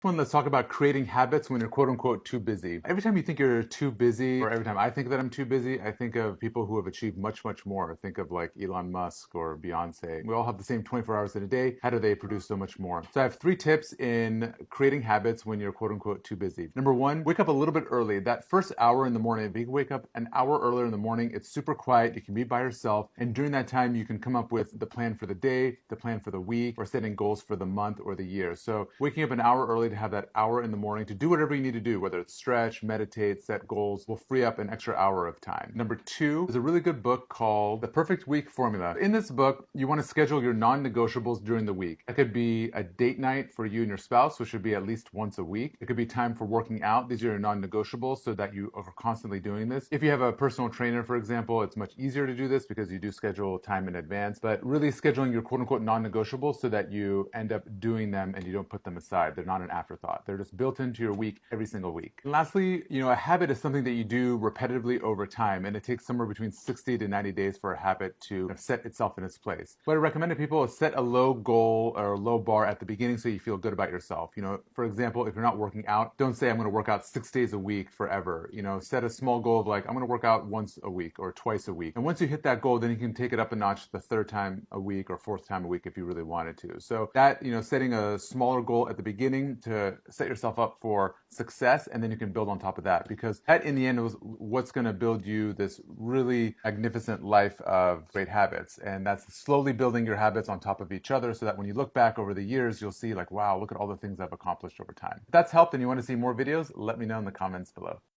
Let's talk about creating habits when you're quote unquote too busy. Every time you think you're too busy, or every time I think that I'm too busy, I think of people who have achieved much, much more. Think of like Elon Musk or Beyonce. We all have the same 24 hours in a day. How do they produce so much more? So I have 3 tips in creating habits when you're quote unquote too busy. Number 1, wake up a little bit early. That first hour in the morning, if you wake up an hour earlier in the morning, it's super quiet. You can be by yourself. And during that time, you can come up with the plan for the day, the plan for the week, or setting goals for the month or the year. So waking up an hour early to have that hour in the morning to do whatever you need to do, whether it's stretch, meditate, set goals, will free up an extra hour of time. Number 2 is a really good book called The Perfect Week Formula. In this book, you want to schedule your non-negotiables during the week. That could be a date night for you and your spouse, which should be at least once a week. It could be time for working out. These are your non-negotiables so that you are constantly doing this. If you have a personal trainer, for example, it's much easier to do this because you do schedule time in advance, but really scheduling your quote-unquote non-negotiables so that you end up doing them and you don't put them aside. They're not an afterthought. They're just built into your week every single week. And lastly, a habit is something that you do repetitively over time, and it takes somewhere between 60 to 90 days for a habit to set itself in its place. What I recommend to people is set a low goal or a low bar at the beginning so you feel good about yourself. For example, if you're not working out, don't say I'm going to work out 6 days a week forever. Set a small goal of like, I'm going to work out once a week or twice a week. And once you hit that goal, then you can take it up a notch the 3rd time a week or 4th time a week if you really wanted to. So that, setting a smaller goal at the beginning to set yourself up for success, and then you can build on top of that, because that in the end was what's going to build you this really magnificent life of great habits. And that's slowly building your habits on top of each other so that when you look back over the years, you'll see like, wow, look at all the things I've accomplished over time. If that's helped and you want to see more videos, let me know in the comments below.